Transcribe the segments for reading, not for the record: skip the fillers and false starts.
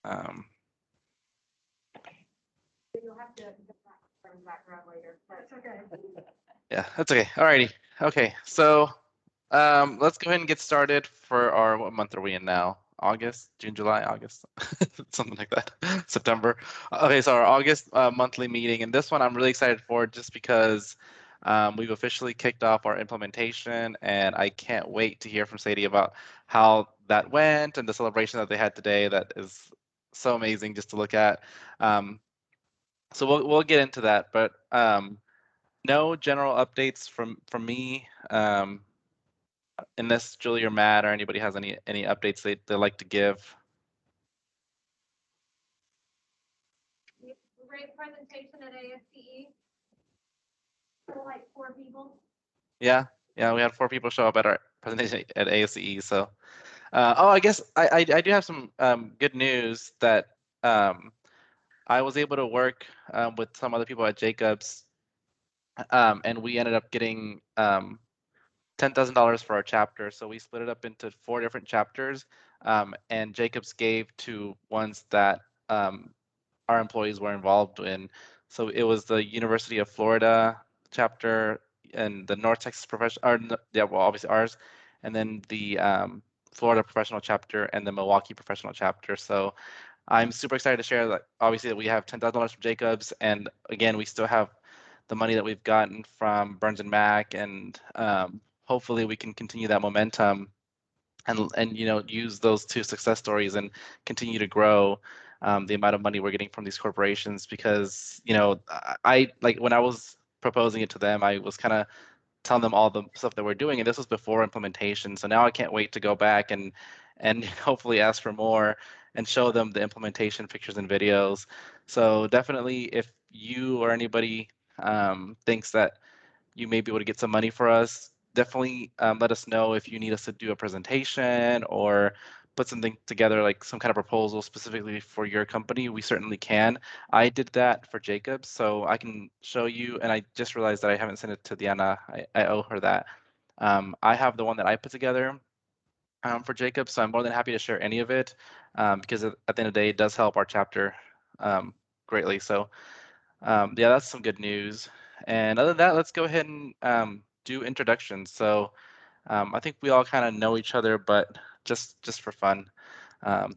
You'll have to get that from background later. That's okay. Yeah, that's okay. Alrighty. Okay, so let's go ahead and get started for our, what month are we in now? August, June, July, August, something like that. September. Okay, so our August monthly meeting, and this one I'm really excited for just because we've officially kicked off our implementation, and I can't wait to hear from Sadie about how that went and the celebration that they had today. That is so amazing just to look at. So we'll get into that, but no general updates from me. Unless Julie or Matt or anybody has any updates they like to give. Great presentation at ASCE for like 4 people. Yeah, we had 4 people show up at our presentation at ASCE. So, oh, I guess I do have some good news that I was able to work with some other people at Jacobs, and we ended up getting $10,000 for our chapter. So we split it up into 4 different chapters, and Jacobs gave to ones that our employees were involved in. So it was the University of Florida chapter and the North Texas professional, or yeah, well, obviously ours, and then the Florida professional chapter and the Milwaukee professional chapter. So I'm super excited to share that obviously that we have $10,000 from Jacobs, and again, we still have the money that we've gotten from Burns and Mac, and hopefully we can continue that momentum and use those 2 success stories and continue to grow the amount of money we're getting from these corporations, because I like when I was proposing it to them, I was kind of telling them all the stuff that we're doing, and this was before implementation. So now I can't wait to go back and hopefully ask for more and show them the implementation pictures and videos. So definitely, if you or anybody thinks that you may be able to get some money for us, definitely let us know if you need us to do a presentation or put something together, like some kind of proposal specifically for your company. We certainly can. I did that for Jacobs, so I can show you, and I just realized that I haven't sent it to Diana. I owe her that. I have the one that I put together for Jacobs, so I'm more than happy to share any of it, because at the end of the day, it does help our chapter greatly. So yeah, that's some good news. And other than that, let's go ahead and do introductions. So I think we all kind of know each other, but just for fun.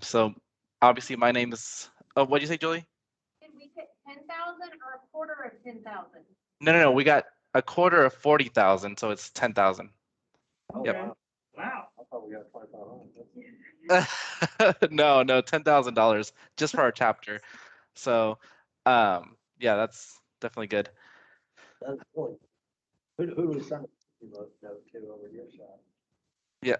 So obviously my name is, oh, what'd you say, Julie? Did we get 10,000 or a quarter of 10,000? No, we got a quarter of 40,000, so it's 10,000. Oh, Yep. wow. I thought we got 2,500. No, $10,000 just for our chapter. So yeah, that's definitely good. That's really, who was sending those to over your side? Yeah.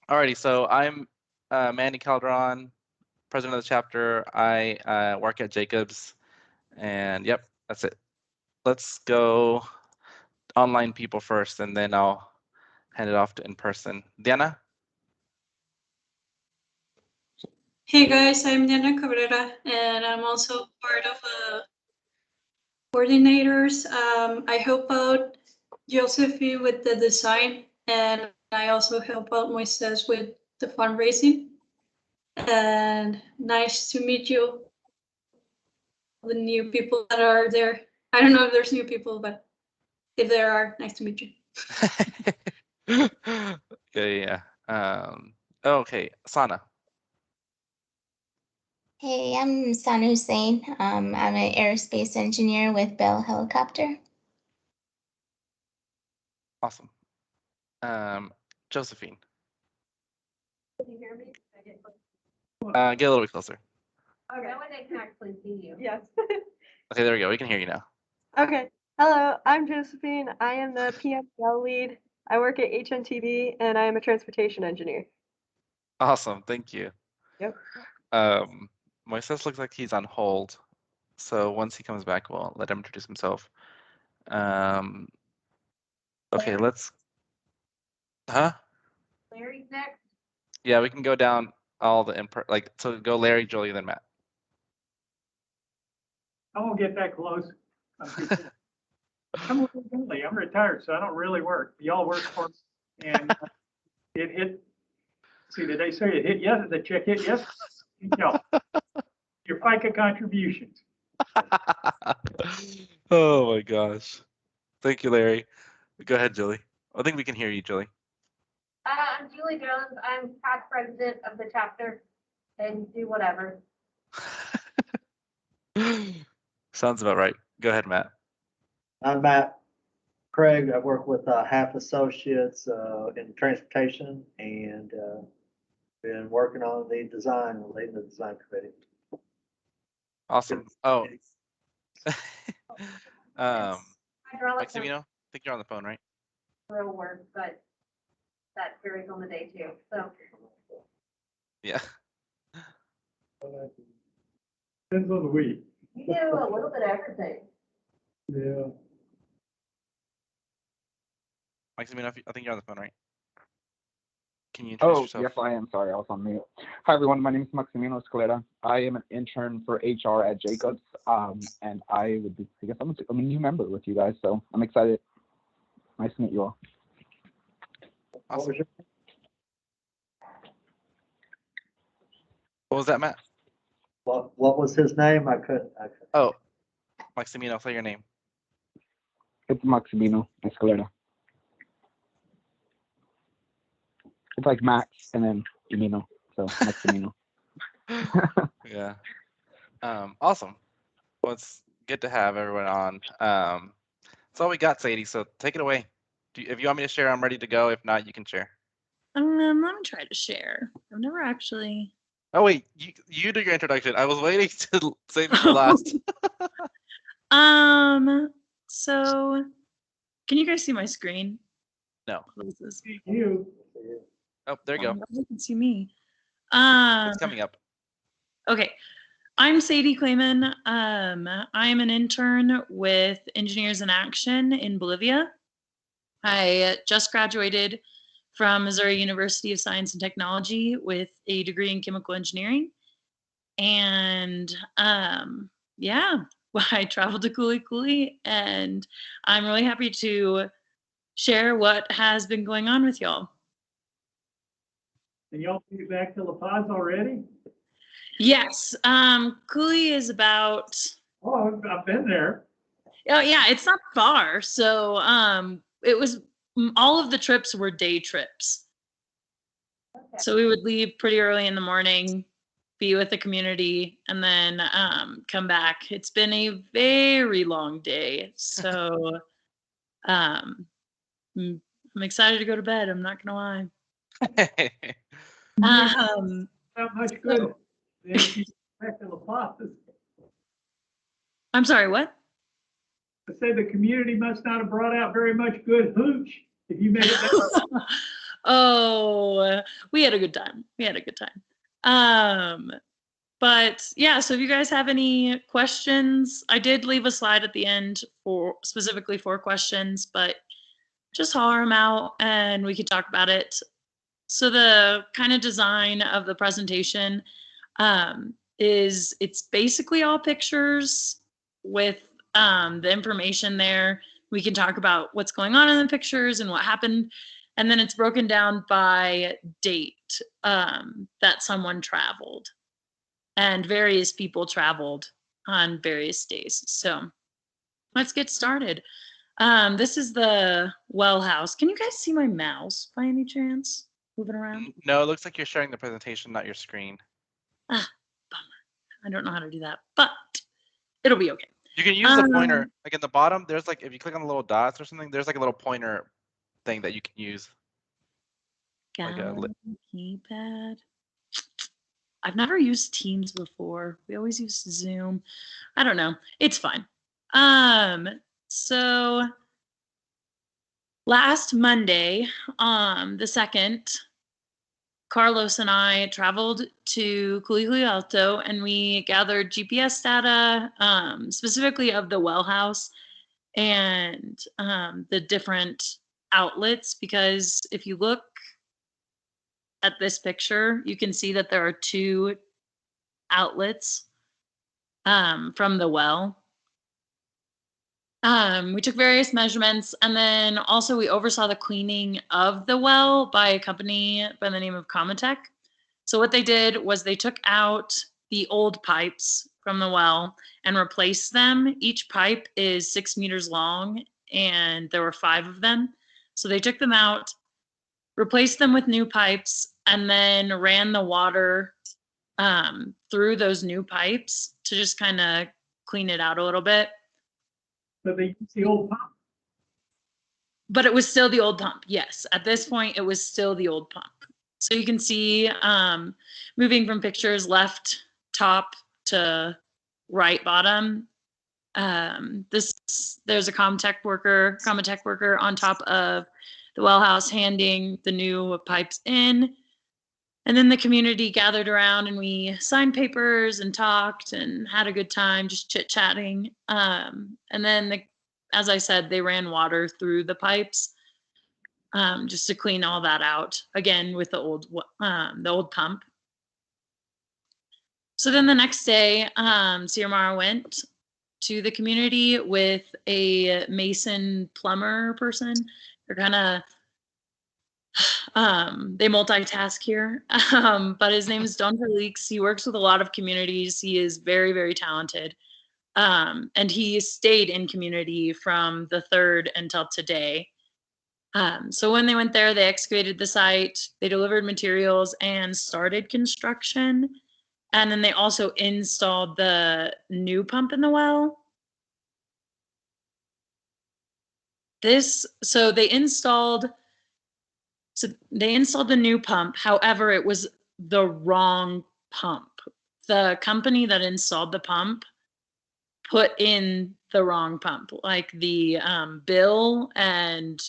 Alrighty, so I'm Manny Calderon, president of the chapter. I work at Jacobs, and yep, that's it. Let's go online people first, and then I'll hand it off to in person. Diana? Hey guys, I'm Diana Cabrera, and I'm also part of coordinators. I help out Josephine with the design, and I also help out Moises with the fundraising. And nice to meet you, the new people that are there. I don't know if there's new people, but if there are, nice to meet you. Yeah. Okay, Sana. Hey, I'm Sana Hussein. I'm an aerospace engineer with Bell Helicopter. Awesome. Josephine. Can you hear me? Get a little bit closer. Okay. That way they can actually see you. Yes. Okay, there we go. We can hear you now. Okay. Hello, I'm Josephine. I am the PML lead. I work at HNTV and I am a transportation engineer. Awesome. Thank you. Yep. Moises looks like he's on hold. So once he comes back, we'll let him introduce himself. Okay, let's. Huh? Larry's next. Yeah, we can go down all the so go Larry, Julie, then Matt. I won't get that close. I'm really, I'm retired, so I don't really work. Y'all work for me, and it hit See, did they say it hit yes? The check hit yes? No. Your FICA contributions. Oh my gosh. Thank you, Larry. Go ahead, Julie. I think we can hear you, Julie. I'm Julie Jones. I'm past president of the chapter and do whatever. Sounds about right. Go ahead, Matt. I'm Matt Craig. I work with Half Associates in transportation and been working on the design, leading the design committee. Awesome. Oh, Hydraulics and Maximino, I think you're on the phone, right? real work, but that varies on the day too. So Yeah. Depends on the week. you do a little bit of everything. Yeah. Maximino, I think you're on the phone, right? Can you introduce Oh, yourself? yes, I am. Sorry, I was on mute. Hi, everyone. My name is Maximino Escalera. I am an intern for HR at Jacobs, and I would be, I guess I'm a new member with you guys, so I'm excited. Nice to meet you all. Awesome. What was that, Matt? What was his name? I couldn't. Oh, Maximino, say your name. It's Maximino Escalera. It's like Max and then Imino, so Maximino. Yeah. Awesome. Well, it's good to have everyone on. That's all we got, Sadie. So take it away. If you want me to share, I'm ready to go. If not, you can share. Let me try to share. I've never actually. Oh wait, you do your introduction. I was waiting to save it for last. So can you guys see my screen? No. What is this? You. Oh, there you go. You can see me. It's coming up. Okay. I'm Sadie Clayman. I'm an intern with Engineers in Action in Bolivia. I just graduated from Missouri University of Science and Technology with a degree in chemical engineering. And yeah, I traveled to Cooly, and I'm really happy to share what has been going on with y'all. And y'all get back to La Paz already? Yes, Cooly is about. Oh, I've been there. Oh yeah, it's not far. So it was all of the trips were day trips. Okay. So we would leave pretty early in the morning, be with the community, and then come back. It's been a very long day. So I'm excited to go to bed. I'm not gonna lie. Not much good. Then if you get back to La Paz, I'm sorry, what? I say the community must not have brought out very much good hooch if you made it back. Oh, we had a good time. But yeah, so if you guys have any questions, I did leave a slide at the end for specifically for questions, but just holler them out and we could talk about it. So the kind of design of the presentation is it's basically all pictures with the information there. We can talk about what's going on in the pictures and what happened. And then it's broken down by date that someone traveled. And various people traveled on various days. So let's get started. This is the well house. Can you guys see my mouse by any chance? Moving around? No, it looks like you're sharing the presentation, not your screen. Ah, bummer. I don't know how to do that, but it'll be okay. You can use the pointer. Like in the bottom, there's like, if you click on the little dots or something, there's like a little pointer thing that you can use. Got Like a keypad. I've never used Teams before. We always use Zoom. I don't know. It's fine. So last Monday, the 2nd, Carlos and I traveled to Culi Alto and we gathered GPS data, specifically of the well house and the different outlets, because if you look at this picture, you can see that there are 2 outlets from the well. We took various measurements, and then also we oversaw the cleaning of the well by a company by the name of Comatech. So what they did was they took out the old pipes from the well and replaced them. Each pipe is 6 meters long, and there were 5 of them. So they took them out, replaced them with new pipes, and then ran the water through those new pipes to just kind of clean it out a little bit. So they use the old pump. But it was still the old pump. Yes, at this point, it was still the old pump. So you can see moving from pictures left top to right bottom. There's a Comatech worker on top of the well house handing the new pipes in. And then the community gathered around and we signed papers and talked and had a good time just chit-chatting. And then, as I said, they ran water through the pipes just to clean all that out, again, with the old pump. So then the next day, CMR went to the community with a mason plumber person. They're kind of they multitask here, but his name is Don Felix. He works with a lot of communities. He is very, very talented. And he stayed in community from the 3rd until today. So when they went there, they excavated the site, they delivered materials and started construction. And then they also installed the new pump in the well. So they installed the new pump. However, it was the wrong pump. The company that installed the pump put in the wrong pump. Like the bill and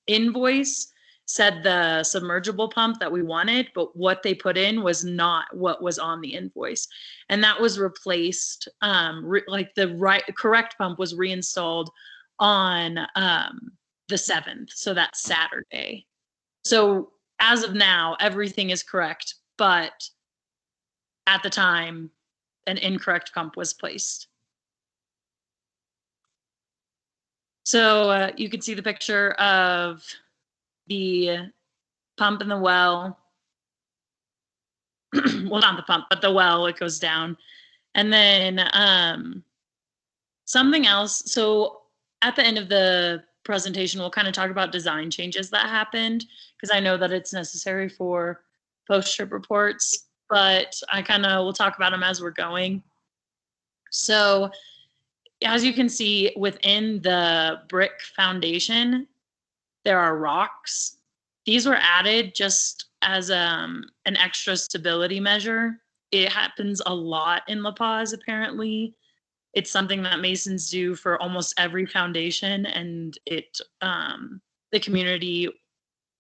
invoice said the submergible pump that we wanted, but what they put in was not what was on the invoice. And that was replaced, like the correct pump was reinstalled on the 7th, so that's Saturday. So as of now, everything is correct, but at the time, an incorrect pump was placed. So you can see the picture of the pump in the well. Well, not the pump, but the well, it goes down. And then something else. So at the end of the presentation, we'll kind of talk about design changes that happened, because I know that it's necessary for post-trip reports, but I kind of will talk about them as we're going. So as you can see, within the brick foundation, there are rocks. These were added just as an extra stability measure. It happens a lot in La Paz, apparently. It's something that masons do for almost every foundation, and the community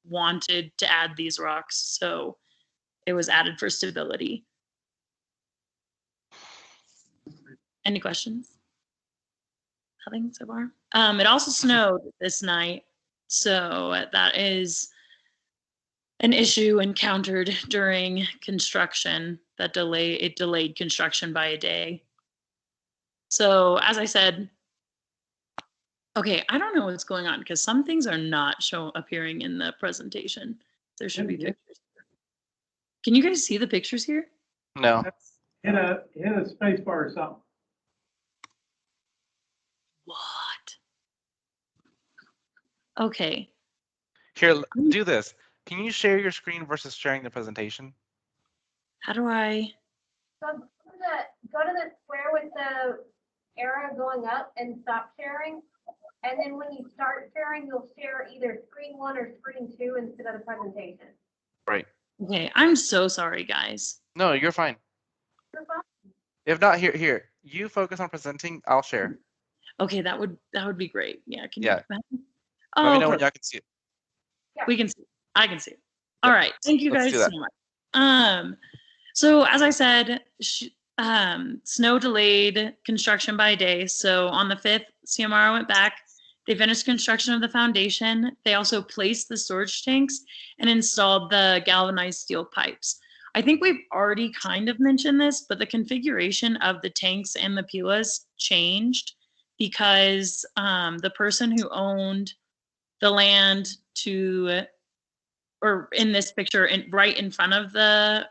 wanted to add these rocks, so it was added for stability. Any questions? Nothing so far? It also snowed this night, so that is an issue encountered during construction that delayed construction by a day. So as I said, okay, I don't know what's going on because some things are not appearing in the presentation. There should be pictures. Can you guys see the pictures here? No. Hit a space bar or something. What? Okay. Here, do this. Can you share your screen versus sharing the presentation? How do I? So go to the square with the arrow going up and stop sharing. And then when you start sharing, you'll share either screen 1 or screen 2 instead of the presentation. Right. Okay, I'm so sorry, guys. No, you're fine. You're fine. If not, here. You focus on presenting. I'll share. Okay, that would be great. Yeah, can you? Yeah. Oh, Let me know when perfect. y'all can see it. We can see. I can see. Yeah. All right. Thank you Let's guys do so much. So as I said, snow delayed construction by a day. So on the 5th, CMR went back. They finished construction of the foundation. They also placed the storage tanks and installed the galvanized steel pipes. I think we've already kind of mentioned this, but the configuration of the tanks and the pilas changed. because the person who owned the land or in this picture, right in front of the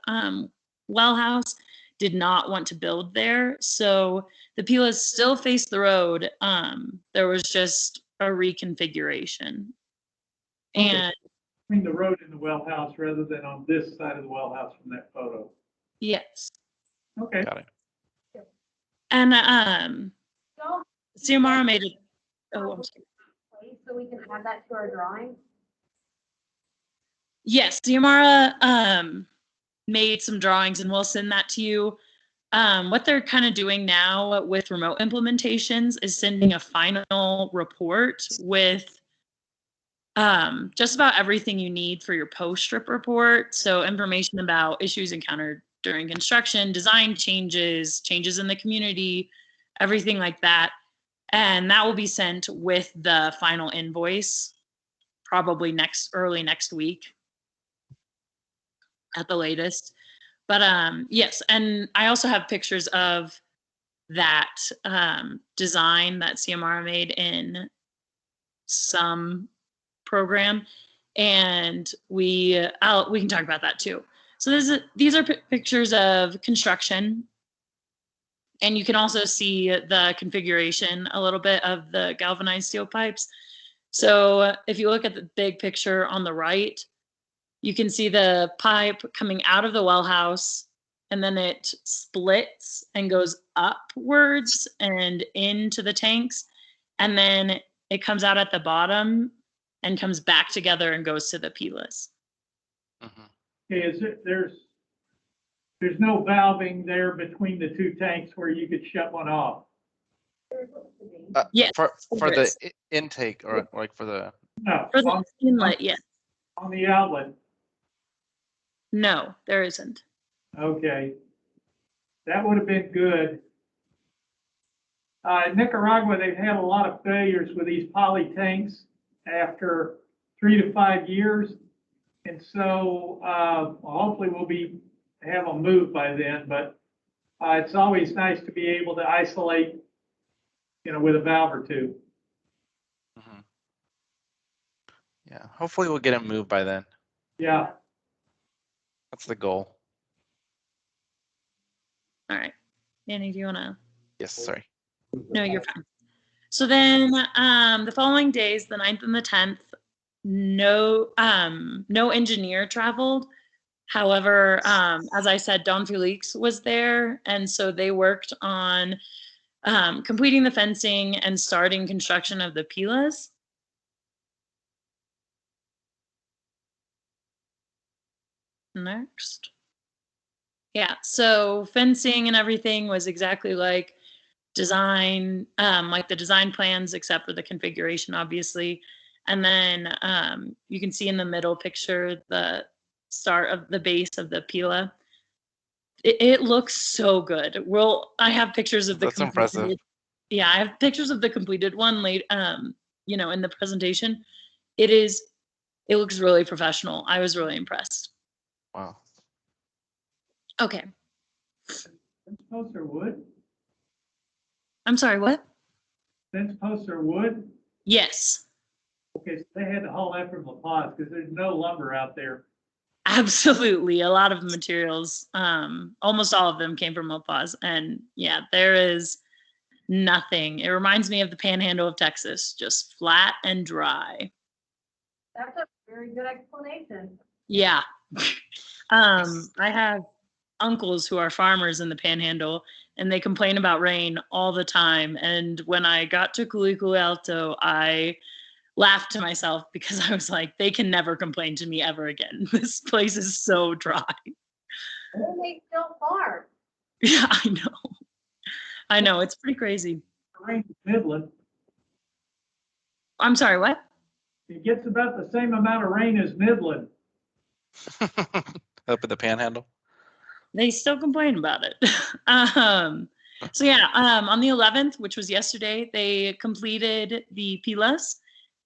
well house, did not want to build there. So the pilas still face the road. There was just a reconfiguration. Okay. And Between the road and the well house rather than on this side of the well house from that photo. yes. Okay. Got it. And Don't Xiomara made it. Oh, I'm sorry. place so we can add that to our drawing. Yes, Xiomara made some drawings and we'll send that to you. What they're kind of doing now with remote implementations is sending a final report with just about everything you need for your post-trip report. So information about issues encountered during construction, design changes, changes in the community, everything like that. And that will be sent with the final invoice, probably early next week at the latest. But yes, and I also have pictures of that design that Xiomara made in some program, and we can talk about that too. So these are pictures of construction, and you can also see the configuration a little bit of the galvanized steel pipes. So if you look at the big picture on the right, you can see the pipe coming out of the well house, and then it splits and goes upwards and into the tanks, and then it comes out at the bottom and comes back together and goes to the pilas. Mhm. Okay, there's no valving there between the two tanks where you could shut one off? Yes, For there the is. intake or like for the No, For the inlet, yes. on the outlet. No, there isn't. Okay. That would have been good. In Nicaragua, they've had a lot of failures with these poly tanks after 3 to 5 years. And so hopefully we'll have them moved by then, but it's always nice to be able to isolate, with a valve or two. Mhm. Yeah, hopefully we'll get them moved by then. Yeah. That's the goal. All right. Annie, do you want to? Yes, sorry. No, you're fine. So then the following days, the 9th and the 10th, no engineer traveled. However, as I said, Don Felix was there, and so they worked on completing the fencing and starting construction of the pilas. Next. Yeah, so fencing and everything was exactly like design, like the design plans, except for the configuration, obviously. And then you can see in the middle picture the start of the base of the pila. It looks so good. I have pictures of the That's impressive. Yeah, I have pictures of the completed one late, in the presentation. It looks really professional. I was really impressed. Wow. Okay. Fence posts are wood? I'm sorry, what? Fence posts are wood? Yes, Okay, so they had to haul that from La Paz because there's no lumber out there. absolutely. A lot of materials, almost all of them came from La Paz. And yeah, there is nothing. It reminds me of the panhandle of Texas, just flat and dry. That's a very good explanation. Yeah. I have uncles who are farmers in the panhandle, and they complain about rain all the time. And when I got to Culiculi Alto, I laughed to myself because I was like, they can never complain to me ever again. This place is so dry. And they still farm. Yeah, I know. It's pretty crazy. Rain is Midland. I'm sorry, what? It gets about the same amount of rain as Midland. Up at the panhandle. They still complain about it. So yeah, on the 11th, which was yesterday, they completed the pilas,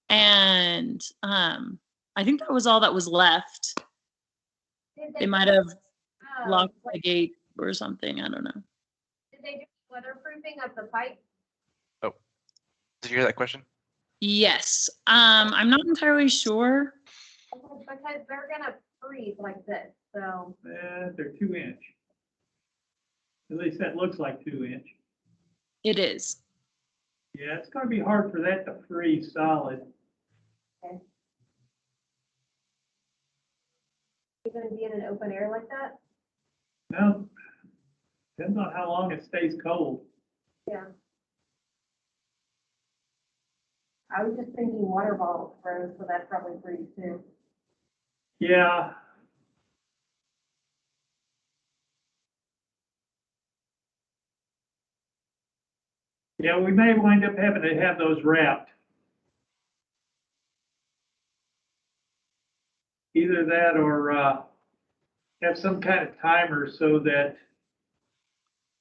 and I think that was all that was left. Did They might have locked the like, gate or something. I don't know. did they do weatherproofing of the pipe? Did you hear that question? Yes. I'm not entirely sure. Because they're gonna freeze like this, so. They're 2-inch. At least that looks like 2-inch. It is. Yeah, it's gonna be hard for that to freeze solid. Okay. You're gonna be in an open air like that? No, depends on how long it stays cold. Yeah. I was just thinking water bottles froze, so that probably freeze too. Yeah. Yeah, we may wind up having to have those wrapped. Either that or have some kind of timer so that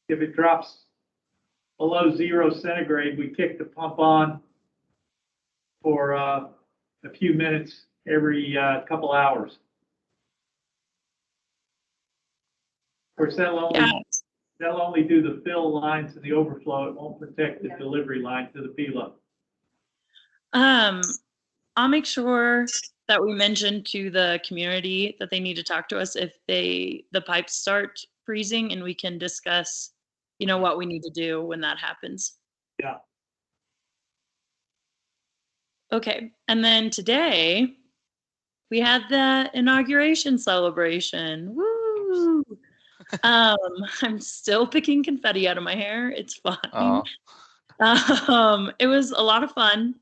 if it drops below 0 centigrade, we kick the pump on for a few minutes every couple hours. Of course, that'll only do the fill lines and the overflow. It won't protect the delivery line to the PILA. I'll make sure that we mention to the community that they need to talk to us if the pipes start freezing, and we can discuss, you know, what we need to do when that happens. Yeah. Okay, and then today we had the inauguration celebration. Woo! I'm still picking confetti out of my hair. It's fine. It was a lot of fun.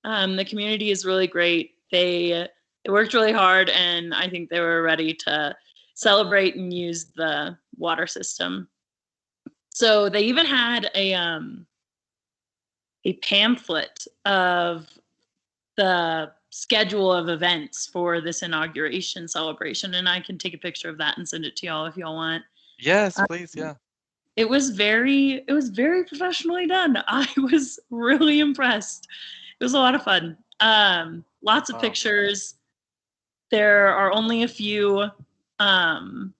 The community is really great. They worked really hard, and I think they were ready to celebrate and use the water system. So they even had a pamphlet of the schedule of events for this inauguration celebration, and I can take a picture of that and send it to y'all if y'all want. Yes, please. Yeah. It was very professionally done. I was really impressed. It was a lot of fun. Lots of pictures. There are only a few in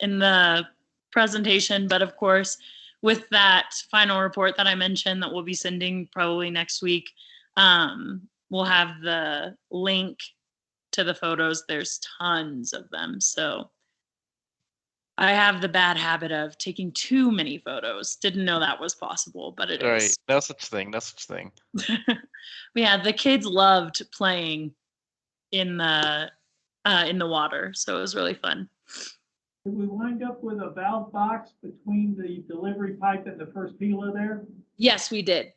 the presentation, but of course, with that final report that I mentioned that we'll be sending probably next week, we'll have the link to the photos. There's tons of them. So I have the bad habit of taking too many photos. Didn't know that was possible, but it is. No such thing. No such thing. Yeah, the kids loved playing in the water, so it was really fun. Did we wind up with a valve box between the delivery pipe and the first PILA there? Yes, we did.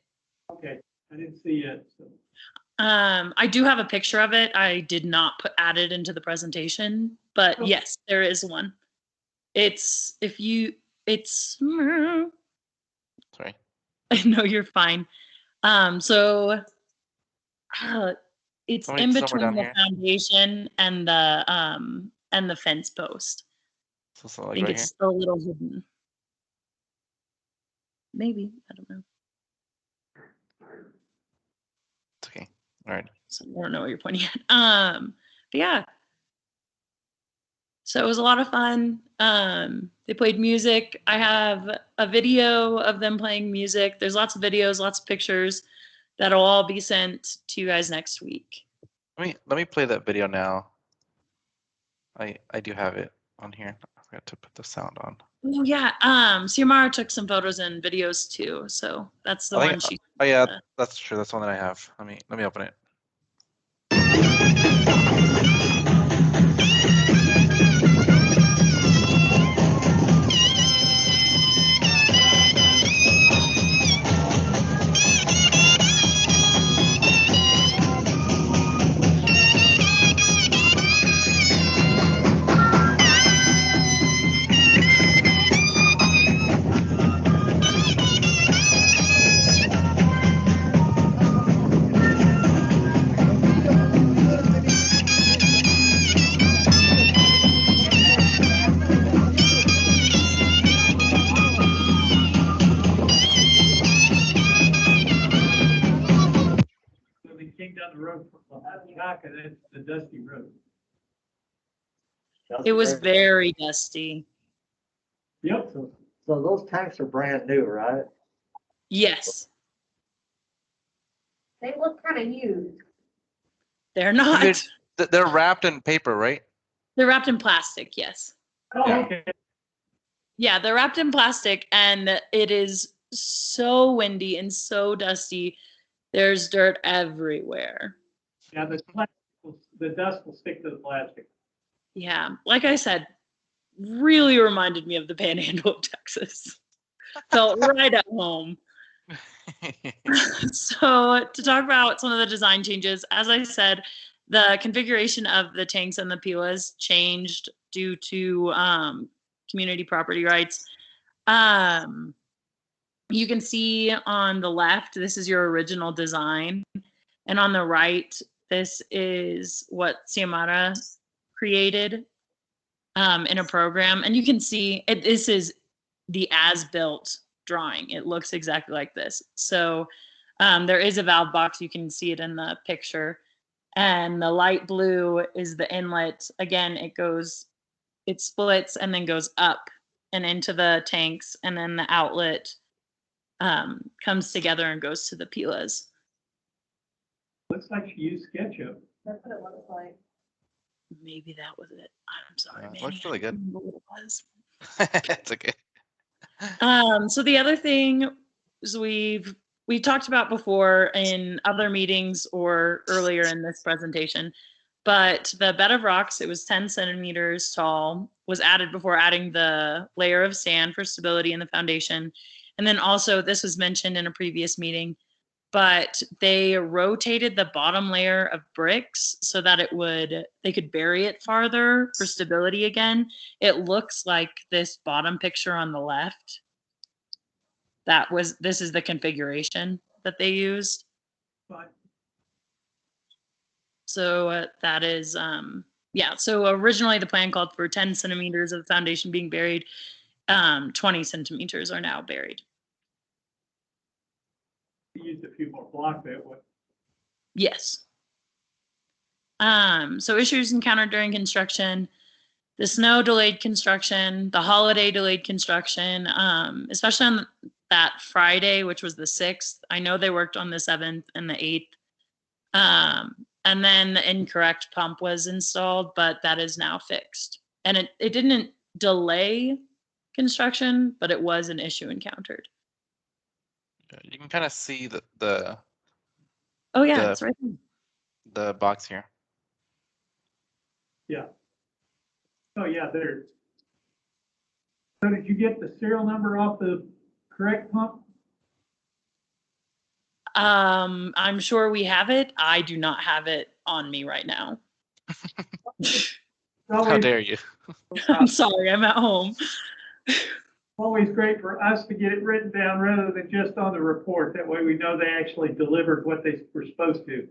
Okay, I didn't see it. So. I do have a picture of it. I did not add it into the presentation, but yes, there is one. Sorry. I know you're fine. So it's in between the foundation and the fence post. So like I think right it's still a little hidden. Maybe, I don't know. It's okay. All right. So I don't know what you're pointing at. But yeah. So it was a lot of fun. They played music. I have a video of them playing music. There's lots of videos, lots of pictures that'll all be sent to you guys next week. Let me play that video now. I do have it on here. I forgot to put the sound on. Oh yeah. Xiomara took some photos and videos too. So that's the one she. Oh yeah, that's true. That's the one that I have. Let me open it. Down the road from Chaka, that's the dusty road. It was very dusty. Yep. So those tanks are brand new, right? Yes. They look kind of used. They're not. They're wrapped in paper, right? They're wrapped in plastic, yes. Oh, Yeah. okay. Yeah, they're wrapped in plastic, and it is so windy and so dusty. There's dirt everywhere. Yeah, the dust will stick to the plastic. Yeah, like I said, really reminded me of the Panhandle of Texas. Felt right at home. So to talk about some of the design changes, as I said, the configuration of the tanks and the pilas changed due to community property rights. You can see on the left, this is your original design. And on the right, this is what Xiomara created in a program. And you can see this is the as-built drawing. It looks exactly like this. So there is a valve box. You can see it in the picture. And the light blue is the inlet. Again, it splits and then goes up and into the tanks. And then the outlet comes together and goes to the pilas. Looks like she used SketchUp. That's what it looks like. Maybe that was it. I'm sorry, Yeah, it Manny. looks really I good. don't remember what it was. It's okay. So the other thing is we talked about before in other meetings or earlier in this presentation, but the bed of rocks, it was 10 centimeters tall, was added before adding the layer of sand for stability in the foundation. And then also, this was mentioned in a previous meeting, but they rotated the bottom layer of bricks so that they could bury it farther for stability again. It looks like this bottom picture on the left. This is the configuration that they used. But So that is, yeah. So originally the plan called for 10 centimeters of the foundation being buried. 20 centimeters are now buried. we used a few more blocks that way. Yes. So issues encountered during construction, the snow delayed construction, the holiday delayed construction, especially on that Friday, which was the 6th. I know they worked on the 7th and the 8th. And then the incorrect pump was installed, but that is now fixed. And it didn't delay construction, but it was an issue encountered. You can kind of see the Oh yeah, The- it's right there. the box here. Yeah. Oh, yeah, there. So did you get the serial number off the correct pump? I'm sure we have it. I do not have it on me right now. How Always, dare you? I'm sorry, I'm at home. always great for us to get it written down rather than just on the report. That way we know they actually delivered what they were supposed to.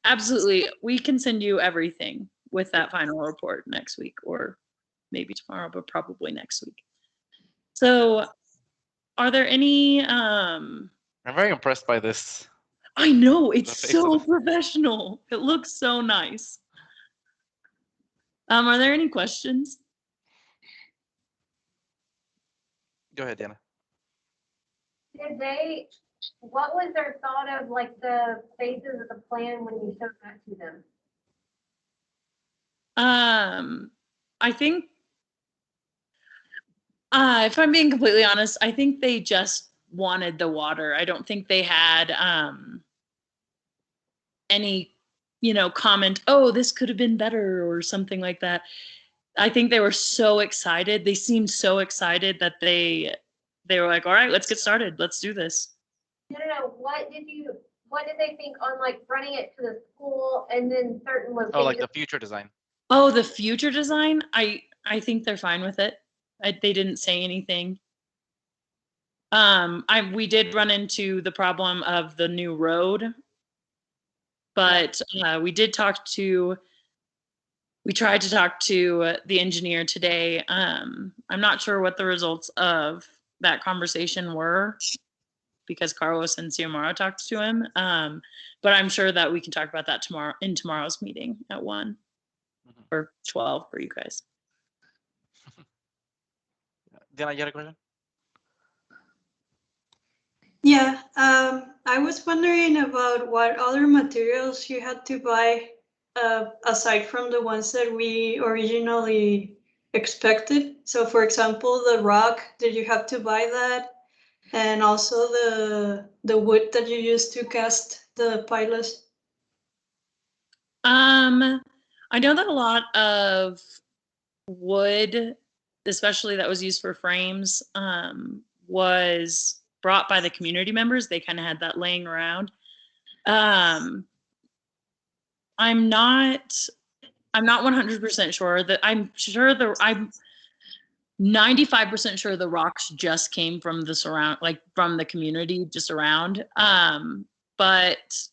Absolutely. We can send you everything with that final report next week, or maybe tomorrow, but probably next week. So are there any, I'm very impressed by this. I know, it's The face so of professional. It looks so nice. Are there any questions? Go ahead, Diana. What was their thought of like the phases of the plan when you showed that to them? I think, if I'm being completely honest, I think they just wanted the water. I don't think they had any, comment, oh, this could have been better or something like that. I think they were so excited. They seemed so excited that they were like, all right, let's get started. Let's do this. No. What did they think on like running it to the school and then certain locations? Oh, like the future design. Oh, the future design? I think they're fine with it. They didn't say anything. We did run into the problem of the new road, but we tried to talk to the engineer today. I'm not sure what the results of that conversation were because Carlos and Xiomara talked to him. But I'm sure that we can talk about that tomorrow in tomorrow's meeting at 1 or 12 for you guys. Diana, you had a question? Yeah, I was wondering about what other materials you had to buy, aside from the ones that we originally expected. So for example, the rock, did you have to buy that? And also the wood that you used to cast the pilots? I know that a lot of wood, especially that was used for frames, was brought by the community members. They kind of had that laying around. I'm not 100% sure that I'm 95% sure the rocks just came from the surround, like from the community just around. But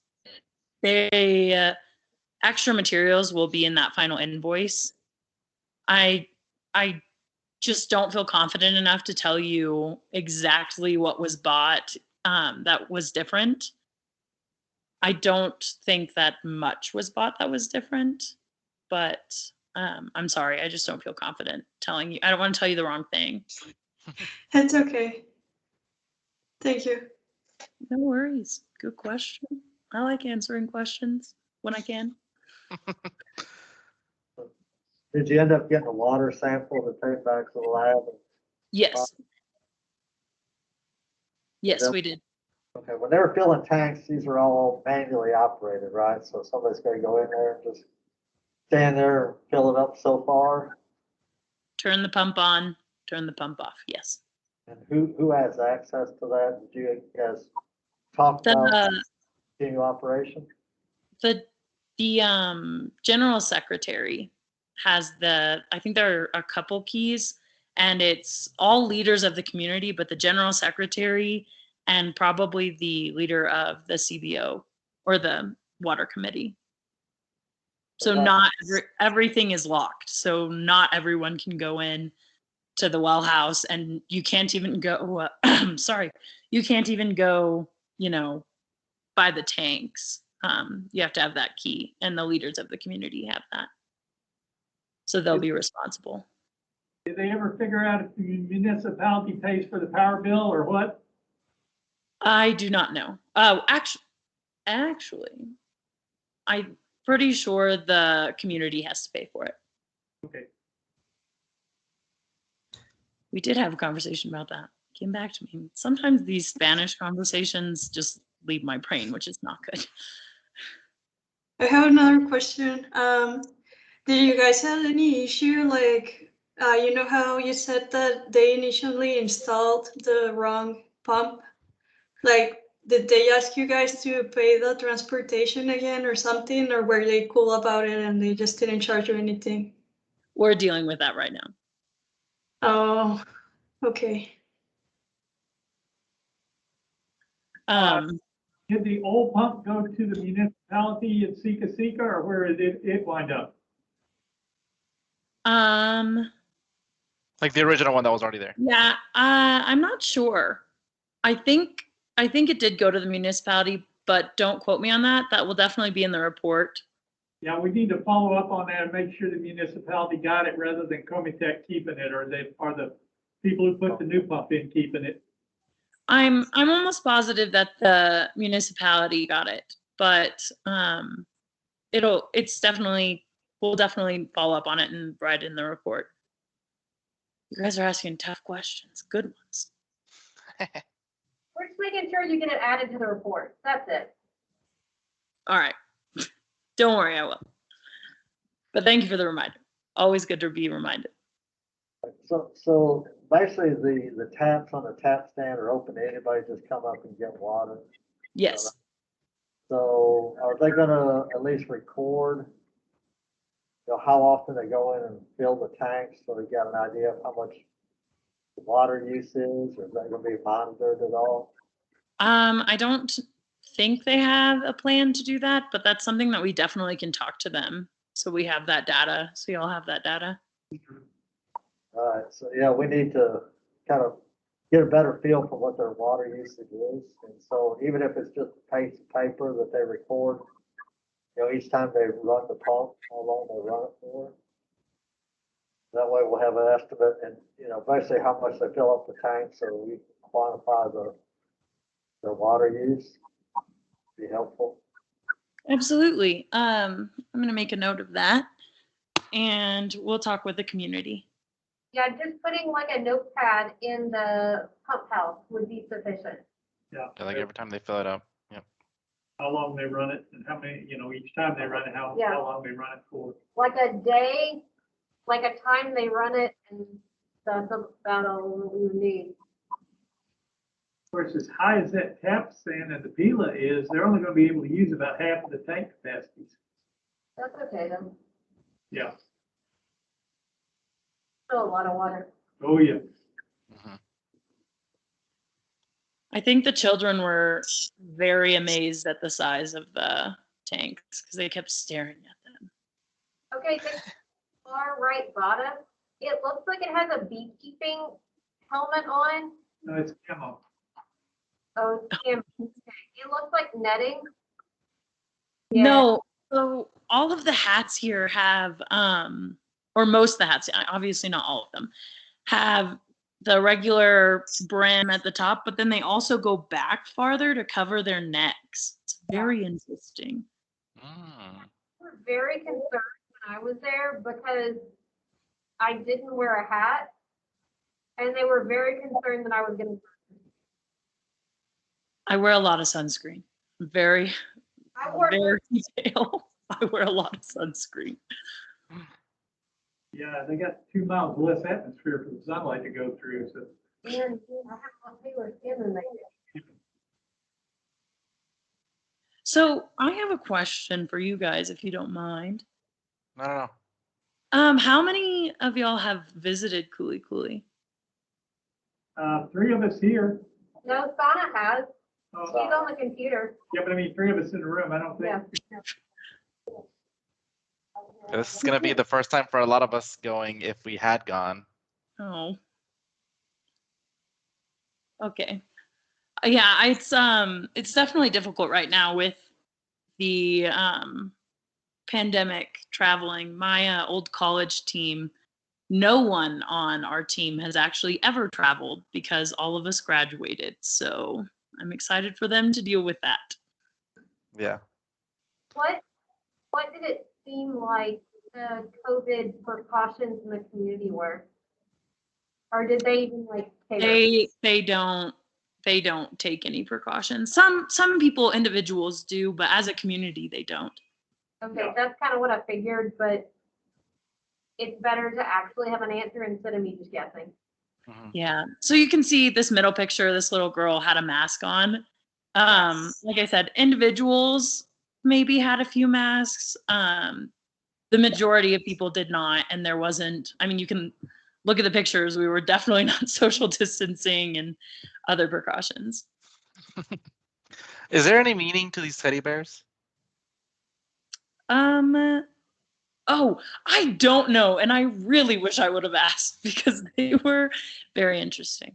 they extra materials will be in that final invoice. I just don't feel confident enough to tell you exactly what was bought that was different. I don't think that much was bought that was different, but I'm sorry, I just don't feel confident telling you. I don't want to tell you the wrong thing. It's okay. Thank you. No worries. Good question. I like answering questions when I can. Did you end up getting a water sample to take back to the lab? Yes. Yes, Yep. we did. Okay, when they were filling tanks, these are all manually operated, right? So somebody's got to go in there and just stand there and fill it up so far. Turn the pump on, turn the pump off. Yes. And who has access to that? Did you guys talk about continue operation? The general secretary has I think there are a couple keys, and it's all leaders of the community, but the general secretary and probably the leader of the CBO or the water committee. So not everything is locked. So not everyone can go in to the well house, and you can't even go, sorry, you can't even go, by the tanks. You have to have that key, and the leaders of the community have that. So they'll be responsible. Did they ever figure out if the municipality pays for the power bill or what? I do not know. Oh, actually, I'm pretty sure the community has to pay for it. Okay. We did have a conversation about that. Came back to me. Sometimes these Spanish conversations just leave my brain, which is not good. I have another question. Did you guys have any issue, like, you know how you said that they initially installed the wrong pump? Like, did they ask you guys to pay the transportation again or something, or were they cool about it and they just didn't charge you anything? We're dealing with that right now. Oh, okay. Did the old pump go to the municipality in Sika, or where did it wind up? Like the original one that was already there. Yeah, I'm not sure. I think it did go to the municipality, but don't quote me on that. That will definitely be in the report. Yeah, we need to follow up on that and make sure the municipality got it rather than Comitech keeping it, or are the people who put the new pump in keeping it. I'm almost positive that the municipality got it, but we'll definitely follow up on it and write in the report. You guys are asking tough questions, good ones. We're just making sure you get it added to the report. That's it. All right. Don't worry, I will. But thank you for the reminder. Always good to be reminded. So basically the taps on the tap stand are open to anybody, just come up and get water. Yes. So are they gonna at least record, how often they go in and fill the tanks, so they got an idea of how much water use is, or is that gonna be monitored at all? I don't think they have a plan to do that, but that's something that we definitely can talk to them. So we have that data. So y'all have that data. All right, so yeah, we need to kind of get a better feel for what their water usage is. And so even if it's just a piece of paper that they record, each time they run the pump, how long they run it for. That way we'll have an estimate and, basically how much they fill up the tank, so we can quantify the their water use. Be helpful. Absolutely. I'm going to make a note of that, and we'll talk with the community. Yeah, just putting like a notepad in the pump house would be sufficient. Yeah. Yeah, like every time they fill it up. Yep. How long they run it and how many, each time they run it, how Yeah. long they run it for. Like a day, like a time they run it, and that's about all we would need. Of course, as high as that tap stand and the Pila is, they're only gonna be able to use about half of the tank capacities. That's okay then. Yeah. Still a lot of water. Oh, yeah. Mhm. I think the children were very amazed at the size of the tanks because they kept staring at them. Okay, the far right bottom, it looks like it has a beekeeping helmet on. No, it's camo. Oh, it's okay. It looks like netting. Yeah. No, so all of the hats here have, or most of the hats, obviously not all of them, have the regular brim at the top, but then they also go back farther to cover their necks. It's very interesting. Mm. I was very concerned when I was there because I didn't wear a hat, and they were very concerned that I was going to. I wear a lot of sunscreen. Very, I wore very detailed. I wear a lot of sunscreen. Yeah, they got 2 miles less atmosphere for the sunlight to go through, so. and I have more paler skin than they did. So I have a question for you guys, if you don't mind. No. How many of y'all have visited Cooley Cooley? 3 of us here. No, Sana has. Oh, She's on the computer. yeah, but I mean, 3 of us in the room, I don't think. Yeah. This is gonna be the first time for a lot of us going if we had gone. Oh. Okay. Yeah, it's definitely difficult right now with the pandemic traveling. My old college team, no one on our team has actually ever traveled because all of us graduated. So I'm excited for them to deal with that. Yeah. What did it seem like the COVID precautions in the community were? Or did they even like care? They don't take any precautions. Some people, individuals do, but as a community they don't. Okay, Yeah. that's kind of what I figured, but it's better to actually have an answer instead of me just guessing. Mhm. Yeah. So you can see this middle picture, this little girl had a mask on. Like I said, individuals maybe had a few masks. The majority of people did not, and there wasn't, I mean, you can look at the pictures, we were definitely not social distancing and other precautions. Is there any meaning to these teddy bears? Oh, I don't know, and I really wish I would have asked because they were very interesting.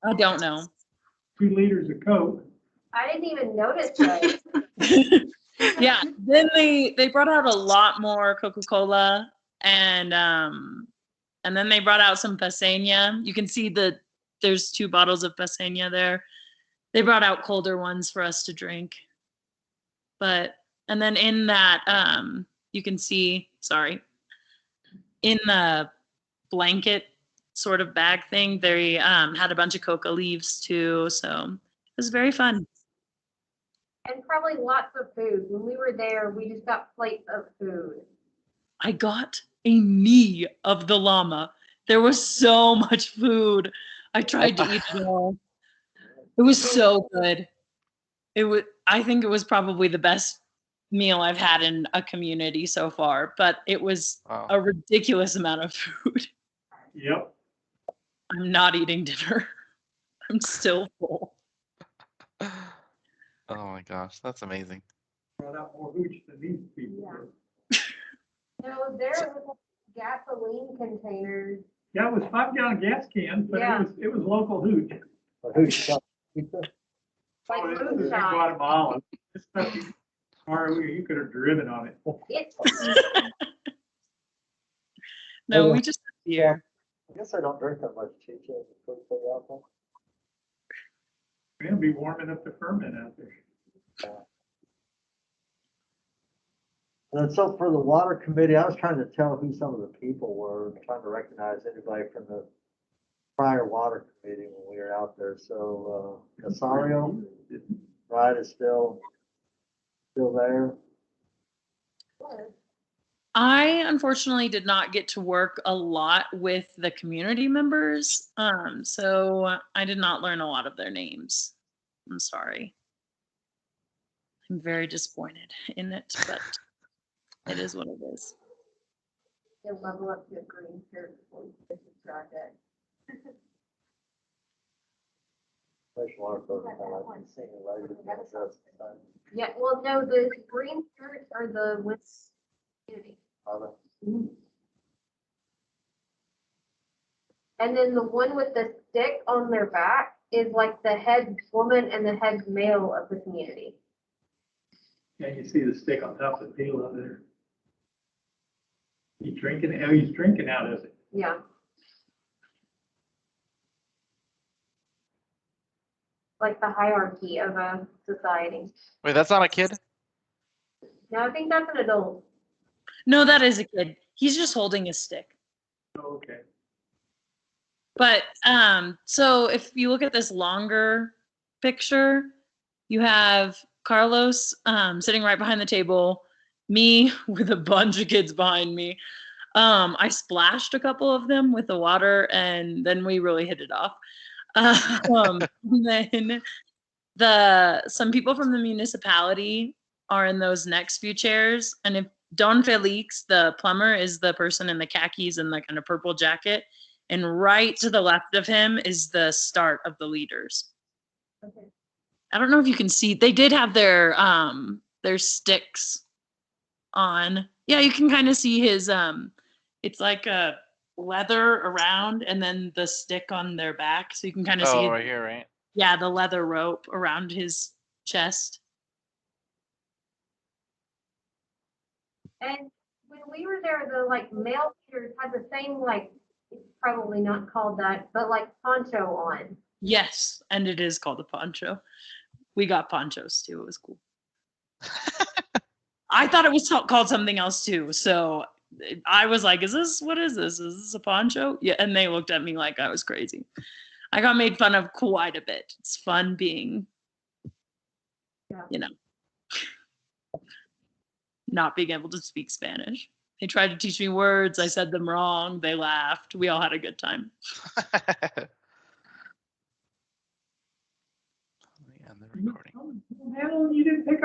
I don't know. 2 liters of Coke. I didn't even notice that. Yeah, then they brought out a lot more Coca-Cola, and then they brought out some Passeña. You can see that there's 2 bottles of Passeña there. They brought out colder ones for us to drink. And then in that you can see, sorry, in the blanket sort of bag thing, they had a bunch of coca leaves too, so it was very fun. And probably lots of food. When we were there, we just got plates of food. I got a knee of the llama. There was so much food. I tried to eat it all. It was so good. I think it was probably the best meal I've had in a community so far, but it was Wow. a ridiculous amount of food. Yep. I'm not eating dinner. I'm still full. Oh my gosh, that's amazing. Brought out more hooch than these people. Yeah. No, there was gasoline containers. Yeah, it was 5-gallon gas cans, but Yeah. it was local hooch. But who's got pizza? Like Oh, it was in moonshine. Guatemala. This stuff you could have driven on it. It's No, Yeah. we just had beer. I guess I don't drink that much chicha. It's pretty alcohol. gonna be warm enough to ferment out there. And so for the water committee, I was trying to tell who some of the people were, trying to recognize anybody from the prior water committee when we were out there. So, Casario, right, is still there. I unfortunately did not get to work a lot with the community members, so I did not learn a lot of their names. I'm sorry. I'm very disappointed in it, but it is what it is. You'll level up to a green shirt before you finish the project. Fresh water program, I like seeing it later. Yeah, well, no, the green shirts are the with community. And then the one with the stick on their back is like the head woman and the head male of the community. Yeah, you see the stick on top of the peel out there. He's drinking, oh, he's drinking out of it. Yeah. Like the hierarchy of a society. Wait, that's not a kid? No, I think that's an adult. No, that is a kid. He's just holding his stick. Oh, okay. But so if you look at this longer picture, you have Carlos sitting right behind the table, me with a bunch of kids behind me. I splashed a couple of them with the water, and then we really hit it off. Then some people from the municipality are in those next few chairs, and if Don Felix, the plumber, is the person in the khakis and the kind of purple jacket, and right to the left of him is the start of the leaders. Okay. I don't know if you can see, they did have their sticks on. Yeah, you can kind of see his it's like a leather around and then the stick on their back, so you can kind of see Oh, his, right here, right? yeah, the leather rope around his chest. And when we were there, the like male leaders had the same like, it's probably not called that, but like poncho on. Yes, and it is called a poncho. We got ponchos too. It was cool. I thought it was called something else too. So I was like, what is this? Is this a poncho? Yeah. And they looked at me like I was crazy. I got made fun of quite a bit. It's fun being, not being able to speak Spanish. They tried to teach me words. I said them wrong. They laughed. We all had a good time. Let me end the recording. Hell, you didn't pick up